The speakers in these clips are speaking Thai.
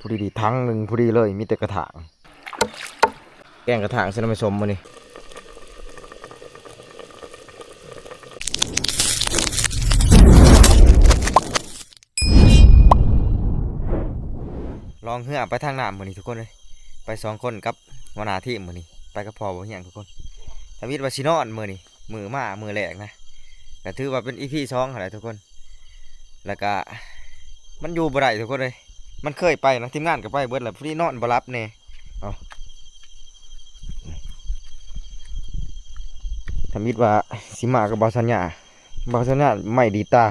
ผู้ดีทั้งหนึ่งผู้ดีเลยมีแต่กระถางแกงกระถางเส้นไม่สมมานี่ลองเหือไปทางน้ำมือนี่ทุกคนเลยไป2 คนกับหัวหน้าทีมมือนี่ไปกับพ่อบ่เหี่ยงทุกคนทวิตวาชินอนมือนี่มือแรกนะก็ถือว่าเป็นEP 2อะไรทุกคนแล้วก็มันอยู่บ่ได้ทุกคนเลยมันเคยไปนะทีมงานก็ไปเบิดแหละผู้ที่นอนบ่รับแน่เอาทวิตว่าสิมากับบาสัญญาไม่ดีตา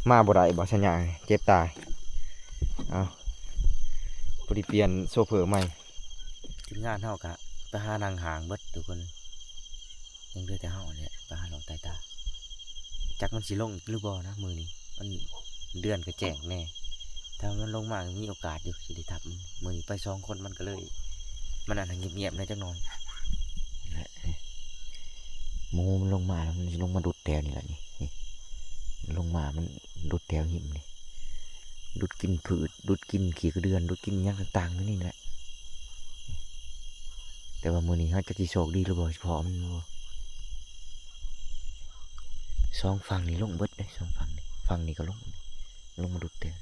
มาบ่ได้บาสัญญาเจ็บตายเอาผู้ที่เปลี่ยนโซเฟอร์ใหม่ทีมงานเฮากะไปหานางหางเบิดทุกคนยังเหลือแต่เฮาเนี่ยไปหาลองตายตาจักมันสิลงหรือบ่นะมือนี้มันเดือนก็แจ้งแน่ถ้ามันลงมามีโอกาสอยู่สิได้ทับมือนี้ไป2 คนมันก็เลยมันอาจจะเงียบๆในจักหน่อยหมูมันลงมาแล้วมันลงมาดุดแถวนี่แหละนี่ลงมามันดุดแถวหิมนี่ดุดกินผืดดุดกินขี้กระเดือนดุดกินอย่างต่างๆนี่แหละแต่ว่ามือนี้เขาจะโชคดีหรือบ่เฉพาะมัน2 ฝั่งนี่ลงเบิดเลย2 ฝั่งนี่ฝั่งนี้ก็ลงมาดุดแถว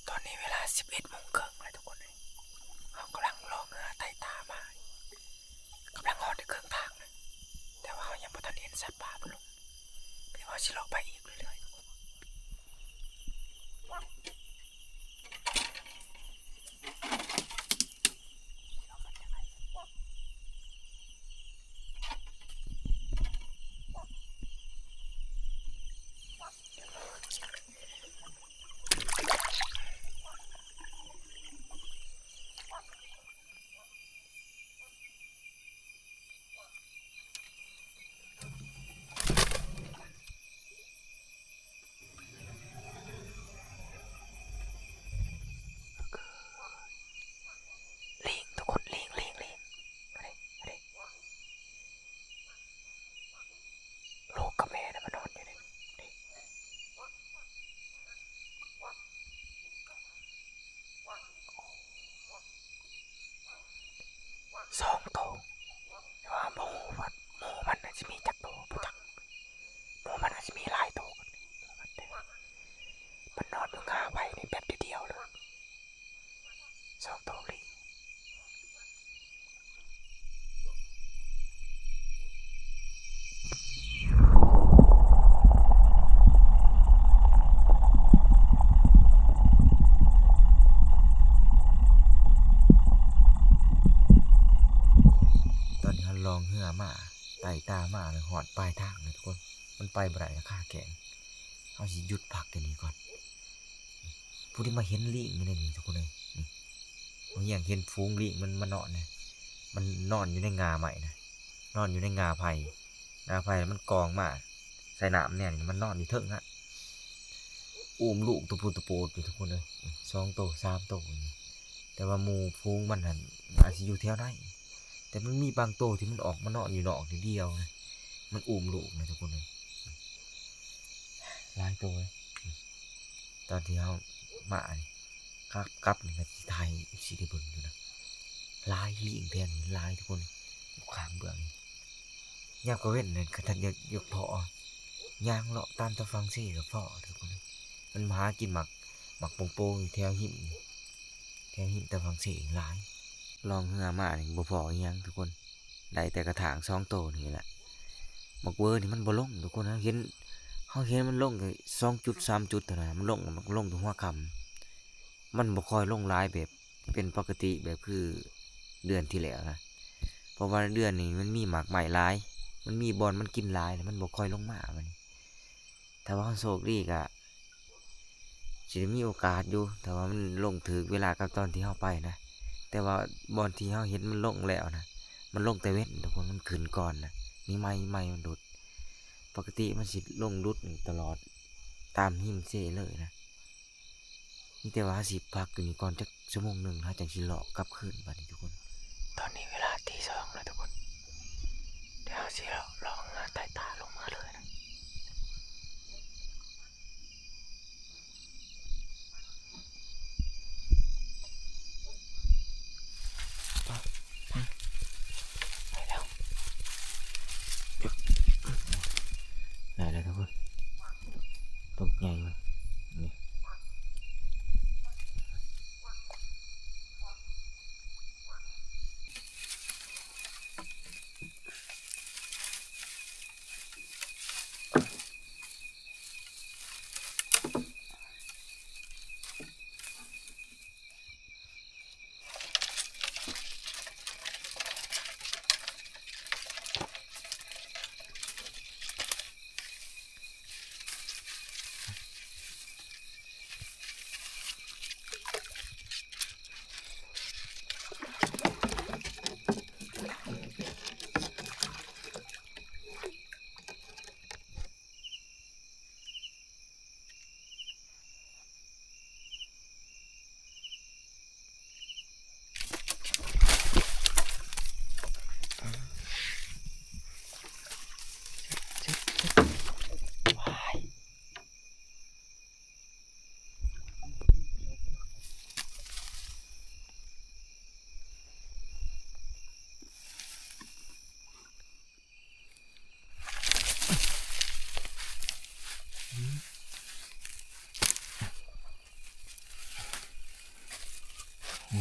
ตอนนี้เวลา 11:30เลยทุกคนเลยเขากำลังรอเงือไต่ตามากำลังหอดในเครื่องทางนะแต่ว่าเขายังบ่ทันเห็นสัตว์ป่าบุญลงเดี๋ยวเขาสิเลาะไปอีกเรื่อยๆลิงทุกคนลิงลูกกับแม่น่ะมานอนอยู่นี่2 ตัวแต่ว่าหมูมันน่าจะมีจักตัวบ่จักหมูมันน่าจะมีหลายตัวมันนอนอยู่คาไว้ในแบบเดียวเลย2 ตัวลิงตอนนี้เขาลองเหือมาไต่ตามาเลยหอดปลายทางเลยทุกคนมันไปบ่ได้ราคาแข็งเขาสิหยุดพักเดี๋ยวนี้ก่อนผู้ที่มาเห็นลิงนี่ทุกคนเลยนี่อย่างเห็นฟูงลิงมันนอนเนี่ยมันนอนอยู่ในงาใหม่นะนอนอยู่ในงาไผ่มันกองมา ใส่น้ำเนี่ยมันนอนอยู่เทิงฮะอุ้มลูกตัวปูตัวโปดอยู่ทุกคนเลย2 ตัว 3 ตัวแต่ว่าหมู่ฟูงมันหันอาจจะอยู่แถวไหนแต่มันมีบางตัวที่มันออกมานอนอยู่นอกเดียวนะมันอุ้มลูกนะทุกคนเลยหลายตัวเลยตอนที่เขามานี่กับนี่มันสิไทยสิได้เบิ่งอยู่นะลายลิงแทนนี่ลายทุกคนข้างเบื้องนี่ยามก็เว้นเลยกระทันยกพอย่างเลาะตามตะฟังซี่กับพ่อทุกคนเลยมันมาหากินหมักโป่งๆอยู่แถวหิมนี่แถวหิมตะฟังซี่ลายลองเหือมานี่บ่พออีหยังทุกคนได้แต่กระถาง2 ตัวนี่แหละหมักเวอร์นี่มันบ่ลงทุกคนนะเห็นมันลงแค่2 จุด 3 จุดเท่านั้นมันลงถึงหัวค่ำมันบ่ค่อยลงหลายแบบเป็นปกติแบบคือเดือนที่แล้วนะเพราะว่าเดือนนี้มันมีหมากใหม่หลายมันมีบอลมันกินหลายแล้วมันบ่ค่อยลงมาบัดนี้ถ้าว่าโชคดีก็สิได้มีโอกาสอยู่แต่ว่ามันลงถึกเวลากับตอนที่เฮาไปนะแต่ว่าบอลที่เฮาเห็นมันลงแล้วนะมันลงแต่เว้นทุกคนมันขึ้นก่อนนะมีไม้มันดุดปกติมันสิลงดุดตลอดตามหิมเซ่เลยนะนี่แต่ว่าสิพักอยู่นี่ก่อนจักชั่วโมงหนึงถ้าจังสิเลาะกลับคืนบัดนี้ทุกคนตอนนี้เวลาตี 2แล้วทุกคนเดี๋ยวสิลองหาใต้ตาลงมาเลยนะไปแล้วได้แล้วทุกคนตกใหญ่เลยนี่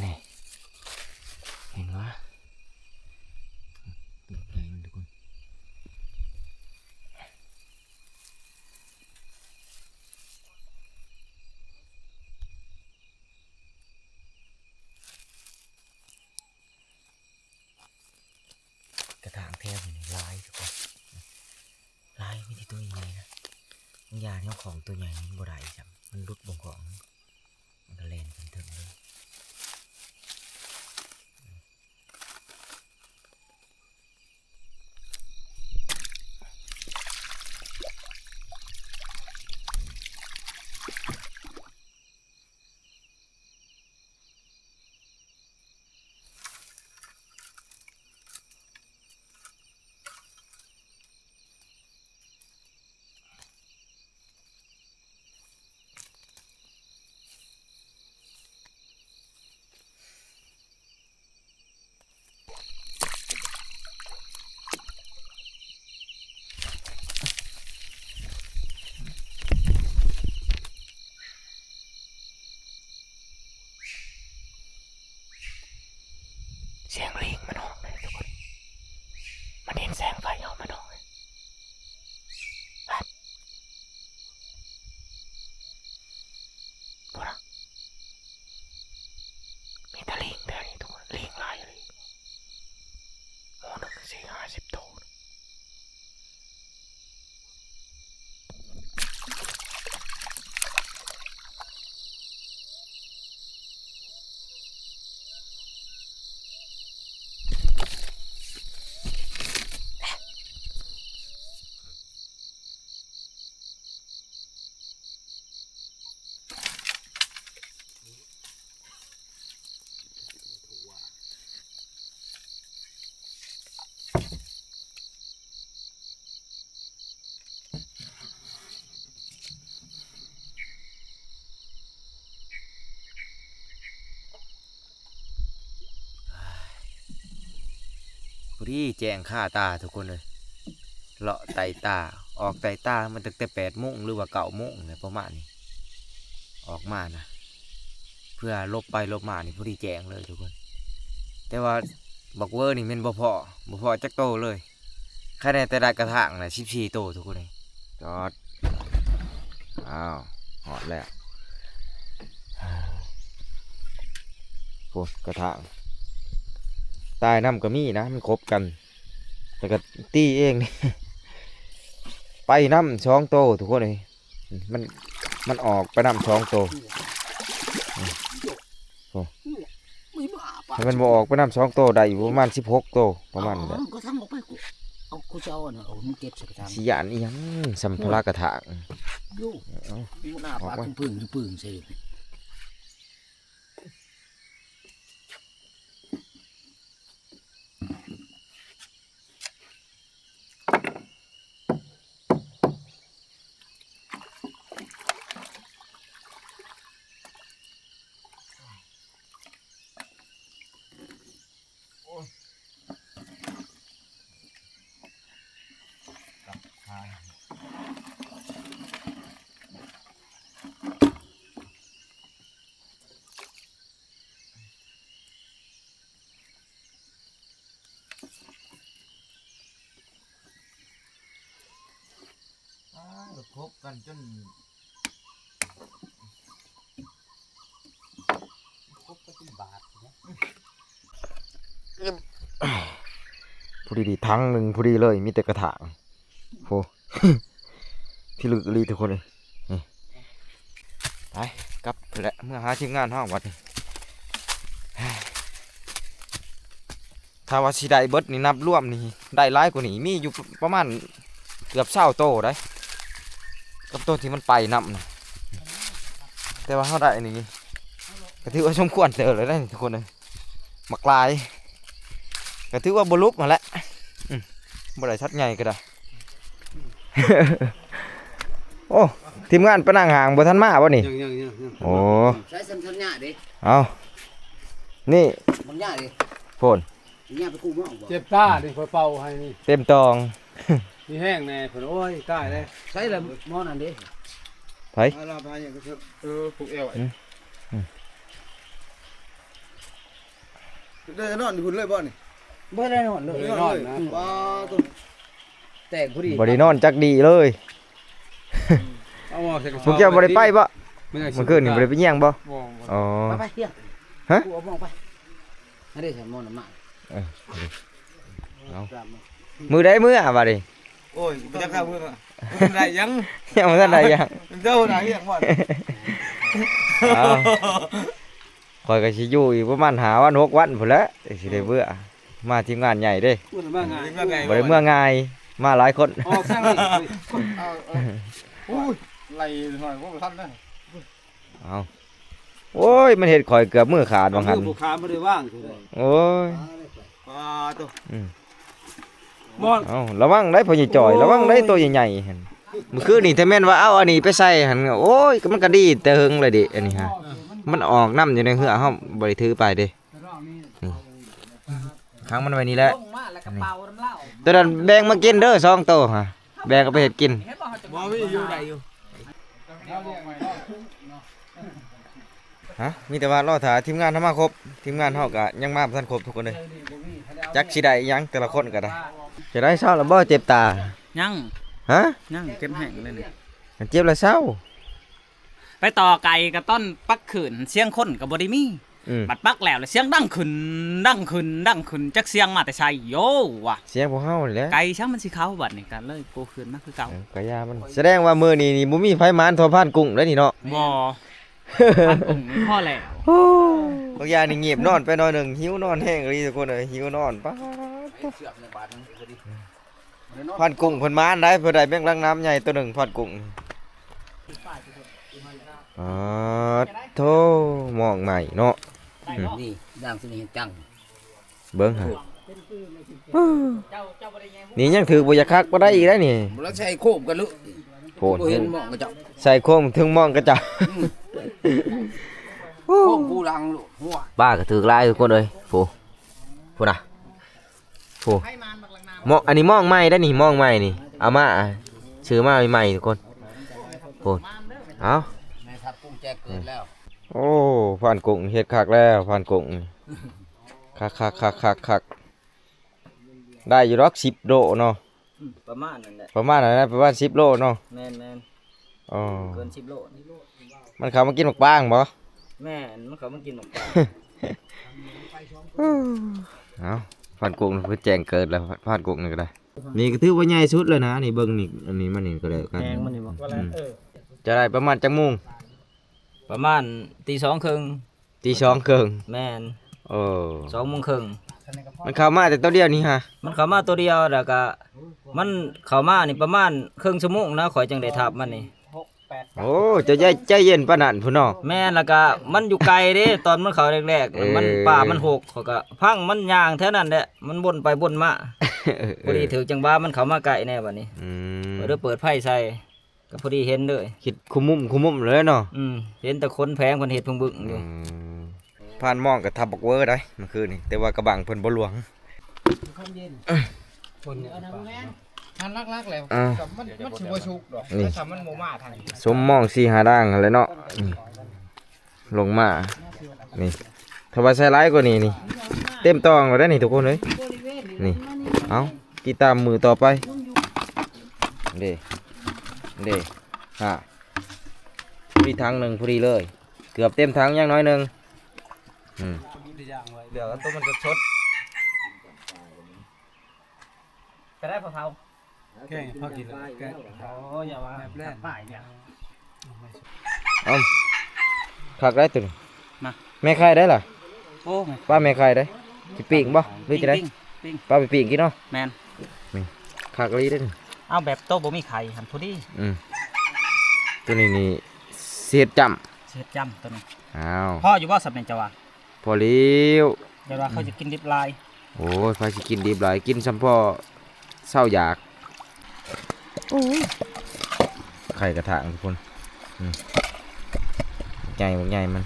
นี่เห็นว่าตกใจมันทุกคนกระถางแทบนี่ลายทุกคนลายไม่ใช่ตัวใหญ่นะบางอย่างเนี่ยของตัวใหญ่มันบ่ได้จังมันรุดบงของมันก็แลนกันถึงเลยเสียงลิงมันออกเลยทุกคนมันเห็นแสงไฟออกมันออกเลยดูนะมีแต่ลิงแถวนี้ทุกคนลิงหลายเลยหมู่หนึ่ง40 ตัว ดีแจ้งค่าตาทุกคนเลยเลาะไตตาออกไตตามันตั้งแต่8 โมงหรือว่า9 โมงเนี่ยประมาณนี้ออกมานะเพื่อลบไปลบมานี่พอดีแจ้งเลยทุกคนแต่ว่าบอกเวอร์นี่มันบ่พอจักโตเลยแค่แต่ได้กระถางนะ14 โตทุกคนเลยจอดอ้าวหอดแล้วโอ้กระถางตายน้ำก็มีนะมันครบกันแต่ก็ตีเองนี่ ไปน้ำ2 โตทุกคนเลยมันออกไปน้ำ2 โตถ้ามันบ่ออกไปน้ำ2 โตได้อยู่ประมาณ16 โตประมาณนั้น ก็ทั้งออกไปเอากูจะเอาน่ะเอามึงเก็บใส่กระถาง สิยานอีหยังสัมภาระกระถาง อยู่หน้าปลาปึ้งใส่ ครบกันจนครบก็บาทพอดีทั้งหนึ่งพอดีเลยมีแต่กระถางโห ที่ลึกลีทุกคนเลยไปกลับไปแล้วเมื่อหาทีมงานห้องวัดนี่ถ้าว่าสิได้เบิดนี่นับรวมนี่ได้หลายกว่านี้มีอยู่ประมาณเกือบ20 โตได้กับตัวที่มันไปนำนะแต่ว่าเขาได้นี่ก็ถือว่าสมควรเจอเลยได้ทุกคนเลยหมักลายก็ถือว่าบลุกมาแล้วบ่ได้ชัดใหญ่ก็ได้ โอ้ทีมงานไปนั่งห่างบ่ทันมาบ่นี่โอ้ ใช้สัญญาดิ เอานี่ บางอย่างดิ โฟน เนี่ยไปกู้มั่งบ่ เจ็บตาดิคอยเป่าให้นี่ เต็มตอง มีแห้งแน่เพิ่นโอ้ยตายเลย ใช้แล้วหม้อนั่นดิ ไผ ลาพาอย่างก็ผูกเอวไอ้ ได้นอนอยู่คุณเลยบ่นี่ บ่ได้นอนเลย นอนนะ ว้าตัว แตกพอดี บ่ได้นอนจักดีเลย เอาหม้อใส่กระสอบ พวกเจ้าบ่ได้ไปบ่ เมื่ เมื่อคืนนี่บ่ได้ไปเยี่ยงบ่ บ่ อ๋อ ไปเฮีย ฮะ กูเอาหม้อไปนั่นดิใส่หม้อน้ำมัน มือได้มืออ่ะบ่ดิ โอ้ยบ่จักเข้าเพิ่นอ่ะได้ยัง ยังบ่ทันได้ยัง เจ้าไหนยังบ่ เอาข่อยก็สิอยู่อีกประมาณ5 วัน 6 วันพุ่นแหละสิได้เบื่อมาทีมงานใหญ่เด้ พูดมาไง บ่ได้เมื่อง่ายมาหลายคน ออกสั่งนี่อุ้ยไหลหน่อยบ่ทันนะ เอาโอ้ยมันเห็ดข่อยเกือบมือขาดบางหัน ผู้ค้าบ่ได้ว่างคือได้ โอ้ย ว้าตัว มอน เอาระวังได้พ่อใหญ่จ่อยระวังได้ตัวใหญ่ๆหั่นเมื่อคืนนี่ถ้าแม่นว่าเอาอันนี้ไปใส่หั่นโอ้ยก็มันก็ดีแต่หึงเลยดิอันนี้ฮะมันออกน้ำอยู่ในเหือเฮาบ่ได้ถือไปเด้นี่ค้างมันไว้นี่แหละ ลงมาแล้วก็เป่าน้ำเหล้า ตัวนั้นแบ่งมากินเด้อ2 โตฮะแบ่งก็ไปเฮ็ดกิน บ่มีอยู่ได้อยู่ ฮะมีแต่ว่ารอถ่าทีมงานทำมาครบทีมงานเฮาก็ยังมาบ่ทันครบทุกคนเลยจักสิได้หยังแต่ละคนก็ได้จะได้เช้าแล้วบ่เจ็บตา ยัง ฮะ ยังเก็บแห้งเลยนี่ เจ็บแล้วเช้า ไปต่อไก่กับต้นปักขืนเสียงคนกับบไดิมี อืม บัดปักแล้วเสียงดังขึ้นจักเสียงมาแต่ใช่โยว่ะ เสียงพวกเฮานี่แหละ ไก่ช่างมันสิเขาบัดนี่กันเลยโกขึ้นมาคือเก่า กะยามันแสดงว่ามื้อนี้นี่บ่มีไผมานทอผ่านกุ้งแล้วนี่เนาะ บ่พันกลุ่มพ่อแล้ว บางอย่างนี่เงียบนอนไปหน่อยหนึงหิวนอนแห้งเลยทุกคนเอ้ยหิวนอนป๊าด เสือกในบาทนึงพอดี ผ่านกุ้งเพิ่นมานได้เพิ่นได้แมงลังน้ำใหญ่ตัวหนึงผ่านกุ้งอ๋อโธ่มองใหม่เนาะ นี่ด่างสนิทจัง เบิ่งหานี่ยังถือบ่อยากคักบ่ได้อีกแล้วนี่ บ่แล้วใช้โคมกันลุ โพด บ่เห็นหม้องกระเจาะ ใส่โคมถึงมองกระจับ โคมกูลังลูกหัว บ้าก็ถือลายทุกคนเอ้ยโหน่ะ โอ้มองอันนี้มองใหม่ได้นี่มองใหม่นี่เอามาซื้อมาใหม่ๆทุกคนโอ้เอา ในทับกุ้งแจกเกิดแล้ว โอ้ผ่านกุ้งเฮ็ดคักแล้วผ่านกุ้งคักได้อยู่ดอก10โลเนาะ ประมาณนั้นแหละ ประมาณนั้นนะประมาณ10โลเนาะ แม่น อ๋อ เกิน10 โล มันเข้ามากินหมกบ้างบ่ แม่นมันเขามากินหมกปลา เอาผ่านกุ้งเพิ่นแจ้งเกิดแล้วผ่านกุ้งนี่ก็ได้นี่ก็ถือว่าใหญ่สุดแล้วนะนี่เบิ่งนี่อันนี้มันนี่ก็ได้กัน แพงมันนี่บ่ จะได้ประมาณจักโมง ประมาณตี2:30 ตี2ครึ่ง แม่น โอ้ 2:30 มันเข้ามาแต่ตัวเดียวนี่ฮะ มันเข้ามาตัวเดียวแล้วก็มันเข้ามานี่ประมาณครึ่งชั่วโมงนะข่อยจังได้ทับมันนี่ โอ้จะใจเย็นปานนั้นพุ่นเนาะ แม่นแล้วก็มันอยู่ไกลเด้ตอนมันเข้าแรกๆมันป่ามันหกเขาก็พังมันย่างแถวนั้นแหละมันวนไปวนมาพอดีถึงจังว่ามันเข้ามาไกลแน่บัดนี้ ม เด้อเปิดไฟใส่ก็พอดีเห็นเลย คิดคุมมุมเลยเนาะ เห็นแต่คนแพงเพิ่นเฮ็ดเพิ่งบึ้งอยู่ ผ่านหมองกับทับบักเวอร์ได้เมื่อคืนนี่แต่ว่ากระบังเพิ่นบ่หลวง ทันลักๆแล้ว อ่า มันสิบ่ชุกดอก นี่ ถ้ามันบ่มาทาง สมหมอง4-5ด่างหั่นแหละเนาะนี่ลงมานี่ถ้าว่าใส่หลายกว่านี้นี่เต็มตองแล้วได้นี่ทุกคนเอ้ยนี่เอาติดตามมือต่อไปเด้ฮะพอดีถังหนึงพอดีเลย เกือบเต็มถังอย่างน้อยหนึง เดี๋ยวตัวมันจะชดก็ได้พอเผา แกงพอกินแล้วแกง โอ้อย่าว่าป้ายเนี่ย เอาคักได้ตัวนี้ มา แม่ไข่ได้ล่ะ โอ้ ป้าแม่ไข่ได้สิปีกบ่หรือจะได้ ปิ้ง ป้าไปปีกกินเนาะ แมน คักลีได้นี่ เอาแบบโต๊ะบ่มีไข่หันพอดี ตัวนี้นี่เสียดจ เสียดจำตัวนี้ ำอ้าว พ่ออยู่ว่าสำเนียงจะว่า พอเลี้ยว เดี๋ยวว่าเขาจะกินดิบลาย โอ้ยพาสิกินดีหลายกินซ้ำพ่อเศร้าอยากไข่กระถางทุกคนใหญ่มันใหญ่มัน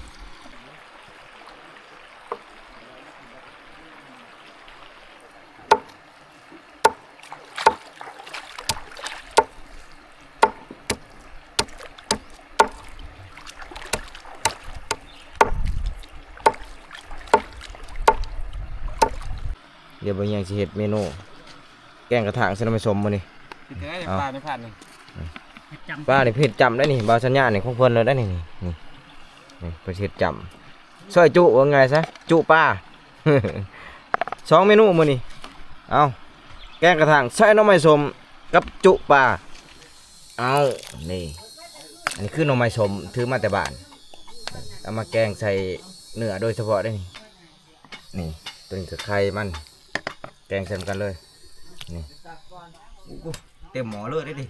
เดี๋ยวบางอย่างสิเฮ็ดเมนูแกงกระถางเส้นน้ำมันสมมานี่ ปลาไม่ผ่านนี่ ป้านี่เผ็ดจำได้นี่บาวสัญญานี่ของเพิ่นเลยได้นี่นี่เผ็ดจำซอยจุว่าไงซะจุป้า 2 เมนูมื้อนี้เอาแกงกระถางใส่หน่อไม้สมกับจุป้าเอานี่อันนี้คือหน่อไม้สมถือมาแต่บ้านเอามาแกงใส่เนื้อโดยเฉพาะได้นี่ตัวนี้คือไข่มันแกงใส่กันเลยนี่อู้เต็มหม้อเลยได้ดิ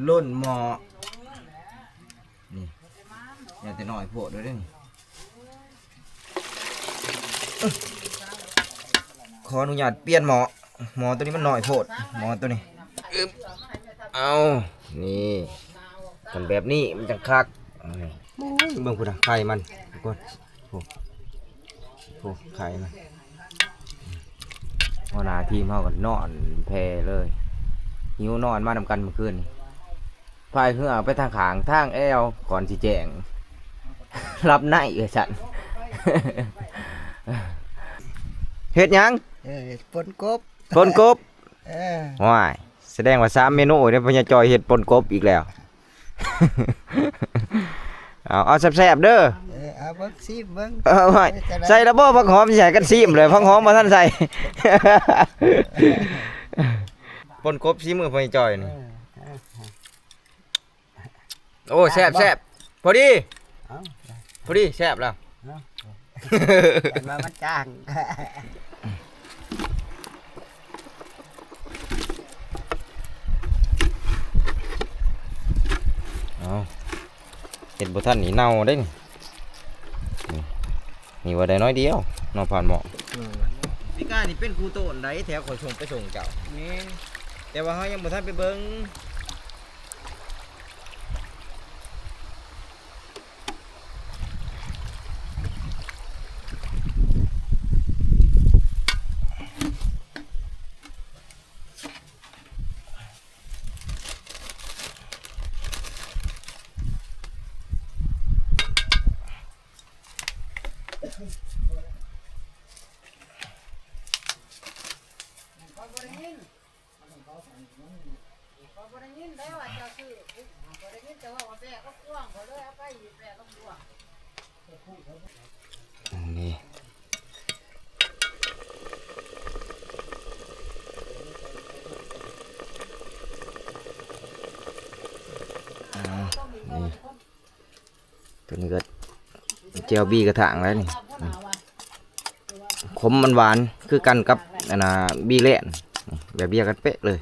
ล้นหม้อนี่อย่าแต่น้อยโพดด้วยเด้นี่ขออนุญาตเปลี่ยนหม้อตัวนี้มันน้อยโพดหม้อตัวนี้เอานี่กันแบบนี้มันจังคักนี่เบิ่งพุ่นน่ะไข่มันทุกคนโอ้ไข่มันหัวหน้าทีมเฮาก็นอนแพเลยหิวนอนมานำกันเมื่อคืนนี่พายเรือไปทางขางทางแอวก่อนสิแจง รับในสัน เฮ็ดหยัง ปนกบ ปนกบว้ายแสดงว่า3 เมนูเนี่ยพญาจอยเฮ็ดปนกบอีกแล้ว เอาแซ่บๆเด้อ เอาเบิ่งซิเบิ่ง ว้ายใส่ระเบิดผักหอมใส่กันซีมเลยผักหอมมาท่านใส่ ปนกบซีมือพญาจอยนี่โอ้แซ่บพอดีแซ่บแล้ว มามันจ้าง เอาเห็ดบุท่านนี่เน่าได้นี่ว่าได้น้อยเดียวน้องผ่านหมอกพี่ก้านี่เป็นครูโตนได้แถวขอส่งไปส่งเจ้านี่แต่ว่าเขายังบุท่านไปเบิ้ง นี่นี่ตัวนี้ก็เจลบี้กระถางแล้วนี่ขมมันหวานคือกันกับอันน่ะบี้เล่นแบบเดียวกันเป๊ะเลย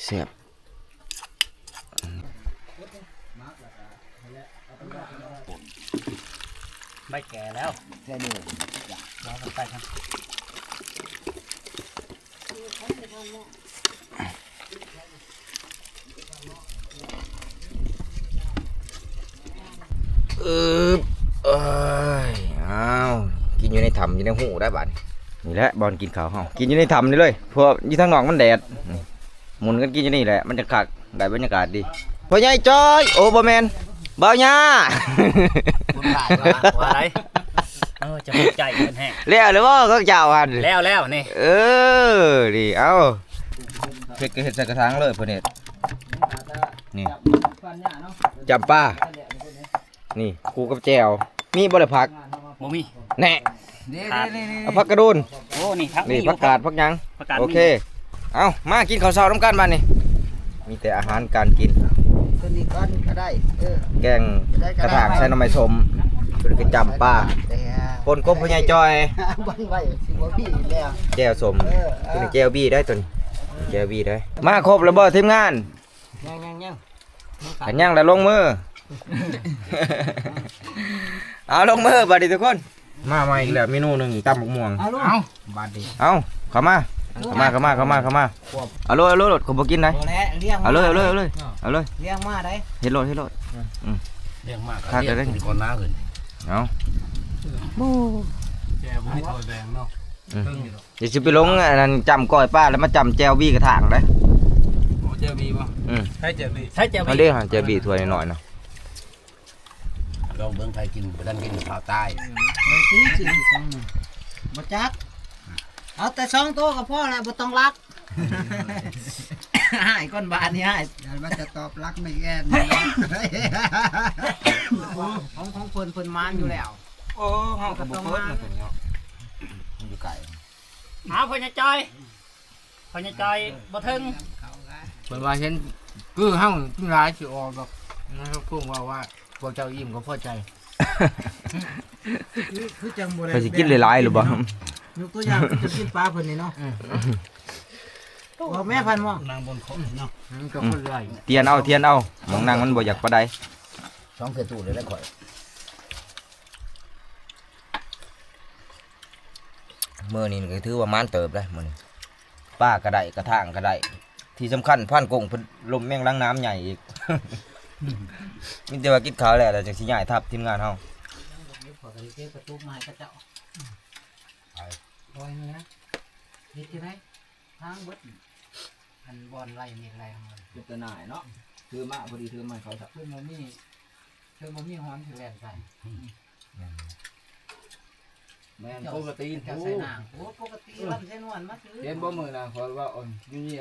แซ่บ ใบแก่แล้ว แค่นี้ เราไปครับ เอ้ยอ้าวกินอยู่ในถ้ำอยู่ในหูได้บัดนี่แหละบอลกินข้าวเฮากินอยู่ในถ้ำนี่เลยเพราะอยู่ทางนอกมันแดดนี่หมุนกันกินอยู่นี่แหละมันจะคักได้บรรยากาศดีพ่อใหญ่จ้อยโอ้บ่แม่นบ่าวหญ้า คุณถ่ายว่า ว่าอะไรจะภูมิใจกันแห้ง แล้วหรือว่าก็เจ้าหัน แล้วนี่ เออดีเอาเฮ็ดก็เฮ็ดใส่กระถางเลยเพิ่นเฮ็ดนี่จำป้านี่คู่กับแจวมีบ่ได้ผัก บ่มี แน่ นี่ เอาผักกระโดน โอ้นี่ทั้ง นี่ มี ผักกาดผักหยัง ผักกาด โอเคเอามากินข้าวเช้าน้ำกันมานี่มีแต่อาหารการกิน ตัวนี้ก้อนก็ได้แกงกระถางใส่หน่อไม้สมเป็นกระจำป้า แต่ ปนกบพญายจอย บันไว้สิบ่พี่แล้ว แก้วสมตัวนี้แก้วบี้ได้ตัวนี้แก้วบี้ได้มาครบแล้วบ่ทีมงาน ยัง ขันยังแล้วลงมือ เอาลงมือบัดนี้ทุกคนมาใหม่อีกแล้วเมนูหนึงตำบักม่วง เอาลูก บาดดี เอาเข้ามาเอาเลยขอบ่กินได้ บ่แล้วเลี้ยง เอาเลยเอาเลย เลี้ยงมาได้ เฮ็ดโลด เรื่องมาก คักเลยเด้ เป็นคนน้าขึ้น เอา แกบ่ให้โทษแดงเนาะ เดี๋ยวสิไปลงอันนั้นจำก้อยป้าแล้วมาจำแจวบี้กระถางได้ โอ้เจอบีบ่ อืม ใช่เจอบี ใช่จะ เอาเด้อแจวบี้ถ้วยหน่อยๆเนาะ เราเบิ่งใครกินบ่ทันกินข้าวใต้ สิบ่จักเอาแต่2ตัวก็พอแล้วบ่ต้องรักหายก้อนบาทนี่หายมันจะตอบรักไม่แก่นของเพิ่นมานอยู่แล้ว โอ้เฮาก็บ่เปิดนะตัวนี้เนาะมันอยู่ไกล เอาพ่อใหญ่จอยบ่ถึง เพิ่นว่าเห็นคือเฮาทุหลายสิออกดอกนะครับพวกว่าพวกเจ้าอิ่มก็พอใจ คือจังบ่ได้ เพิ่นสิกินหลายๆหรือบ่ ยกตัวอย่างจะกินปลาเพิ่นนี่เนาะบ่แม่พันบ่ นางบนเขาเนาะมันก็คนไร เทียนเอาหมองนั่งมันบ่อยากปานใด ช่องเกตูเลยแล้วข่อย มื้อนี้ก็ถือว่ามันเติบได้มื้อนี้ป้าก็ได้กระถางก็ได้ที่สำคัญพันกงเพิ่นลมแม่งล้างน้ำใหญ่อีก มีแต่ว่ากินข้าวแล้วจังสิย้ายทับทีมงานเฮา ขอกระดิกประตูมาให้กระเจ้าปล่อยนี่นะเฮ็ดจังได๋ทางเบิดอันบอลไล่นี่ไล่ของมัน จุดตะหน่ายเนาะถือมาพอดีถือมาเขาสับ เพิ่นบ่มีฮ้อนสิแล่นใส่ แม่นปกติ จะใส่นางโอ้ปกติลำใส่นวลมาซื้อ เห็นบ่มื้อน่ะขอว่าอ่อนอยู่นี่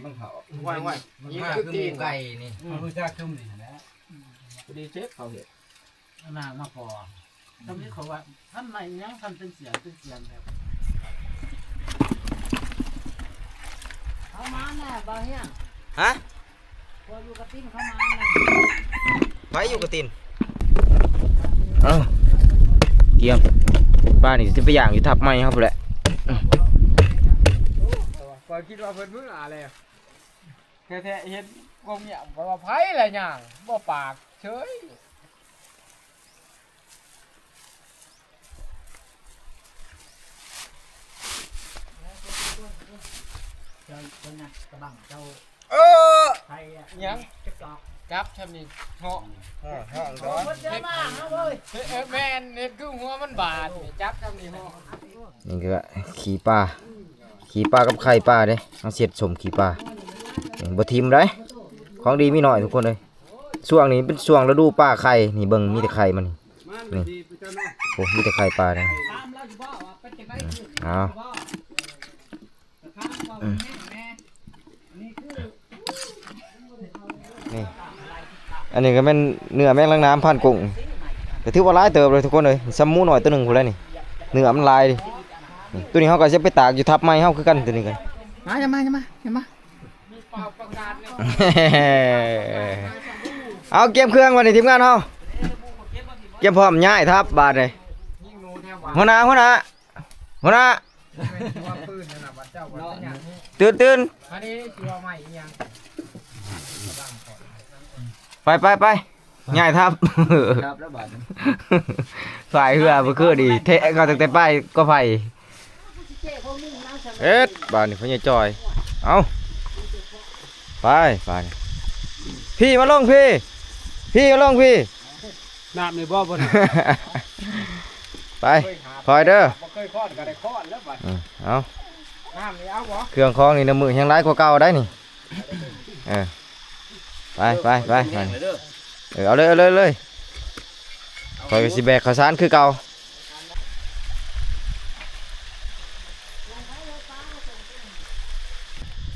มันเขา ไหว นี่คือตีนไก่นี่ มันรู้จักชุ่มนี่แหละ พอดีเชฟเขาเฮ็ด นางมาพอตำนี้เขาว่าท่านไหนยังทำเป็นเสียงแบบเขามาน่ะบ่เฮียง ฮะ พออยู่กับติ้นเขามาน่ะ ไปอยู่กับตีนเอ้าเกียมป้านี่สิไปย่างอยู่ทับไม้ครับแหละ พอคิดว่าเพิ่นมื้ออะไรแท้ๆเห็นกงเนี่ยบ่ว่าไผแหละหยังบ่ปากเฉย เจ้าเพิ่นน่ะกระบังเจ้า ไทยอ่ะ ยัง จะกอก จับชำนี่เหาะ ห้อง โอ้ยเยอะมากนะเว้ย แม่นเฮ็ดคือหัวมันบาดจับชำนี่เหาะ นี่ก็ขี่ปลากับไข่ปลาเด้เอาเสียดสมขี่ปลาบ่ทิมได้ของดีมีหน่อยทุกคนเลยช่วงนี้เป็นช่วงฤดูปลาไข่นี่เบิ่งมีแต่ไข่มัน มา นี่โอ้มีแต่ไข่ปลาเนี่ย ถามเราอยู่บ่ว่าเป็นจังได๋ เอา บ่ถามว่ามันแม่นี่คือ นี่อันนี้ก็เป็นเนื้อแมงลังน้ำพันกุ้งแต่ถือว่าหลายเติบเลยทุกคนเลยซ้ำหมูหน่อยตัวหนึ่งพุ่นแล้วนี่เนื้อมันลายดินี่ตัวนี้เขาก็จะไปตากอยู่ทับไม้เขาคือกันตัวนี้กัน มาอย่ามาอย่ามาอย่ามา เอาเก็บเครื่องวันนี้ทีมงานเขาเก็บพร้อมย้ายทับบาดเลย ยิงงูแถวหวาน หัวหน้าหัวหน้าหัวหน้า ว่าปืนนั่นน่ะวัดเจ้าวัดสัญญา ตื่น อันนี้ชื่อว่าใหม่อีหยัง ไปย้ายทับ ครับแล้วบาด ฝ่ายเหือบ่คือดีเทะก็ตั้งแต่ป้ายก็ไฟเอ็ดบาดนี่พ่อใหญ่จอยเอาไปพี่มาลงพี่มาลงพี่ น้ำในบ่อบ่ ไปคอยเด้อ บ่เคยคลอดก็ได้คลอดแล้วบัด เอา น้ำนี่เอาบ่ เครื่องคองนี่น้ำมือยังร้ายกว่าเก่าได้นี่ไปเอาเลยคอยสิแบกข้าวสารคือเก่า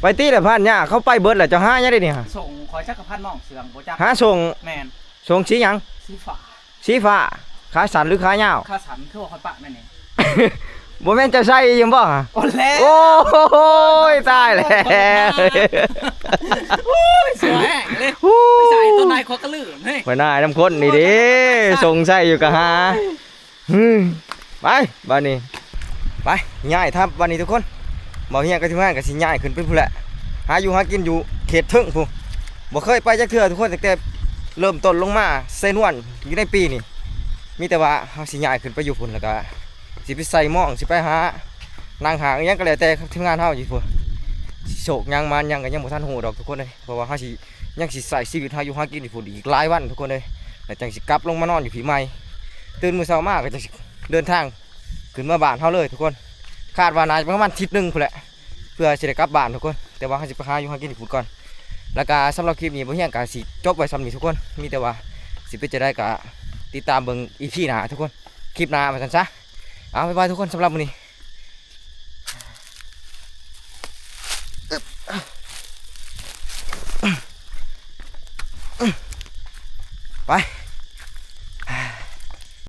ไปตีแต่ผ่านยาเขาไปเบิดแหละจะหายังได้นี่ฮะ ส่งขอจักรพันธ์น้องเสืองบ่จัก หาส่ง แม่น ส่งสีหยัง สีฟ้า สีฟ้าขาสันหรือขายาว ค่าสันคือว่าค่อยปะแม่นี่ บ่แม่นจะใส่ยังบ่ฮะ โอ้แล้ว โอ้ยตายแล้ว สวยแห้งเลยไปใส่ต้นไม้ขอกระลืมเฮ้ย ไปหน้าน้ำข้นนี่ดิส่งใส่อยู่กะหาไปบ้านนี้ไปง่ายทับบ้านนี้ทุกคนบ่เฮียกับทีมงานก็สิง่ายขึ้นเป็นผู้แหละหาอยู่หากินอยู่เขตทึ่งผู้บ่เคยไปจักเทื่อทุกคนตั้งแต่เริ่มต้นลงมาเซนวนอยู่ในปีนี่มีแต่ว่าเฮาสิง่ายขึ้นไปอยู่พุ่นแล้วก็สิไปใส่หม้องสิไปหานางหางอิหยังก็แล้วแต่ทีมงานเฮาอยู่พุ่นสิโศกหยังมันหยังก็ยังบ่ทันฮู้ดอกทุกคนเลยเพราะว่าเฮาสิยังสิใส่ชีวิตเฮาอยู่หากินอยู่พุ่นอีกหลายวันทุกคนเลยแล้วจังสิกลับลงมานอนอยู่ผีใหม่ตื่นมื้อเช้ามาก็จะเดินทางขึ้นมาบ้านเฮาเลยทุกคนคาดว่าน่าจะประมาณอาทิตย์หนึงพุ่นแหละเพื่อสิได้กลับบ้านทุกคนแต่ว่าเฮาสิไปหาอยู่หากินอยู่พุ่นก่อนแล้วก็สำหรับคลิปนี้บ่เฮียงก็สิจบไว้ซ้ำนี้ทุกคนมีแต่ว่าสิไปจะได้ก็ติดตามเบิ่ง EP หน้าทุกคนคลิปหน้าว่าซั่นซะเอาบ๊ายบายทุกคนสำหรับมื้อนี้ไป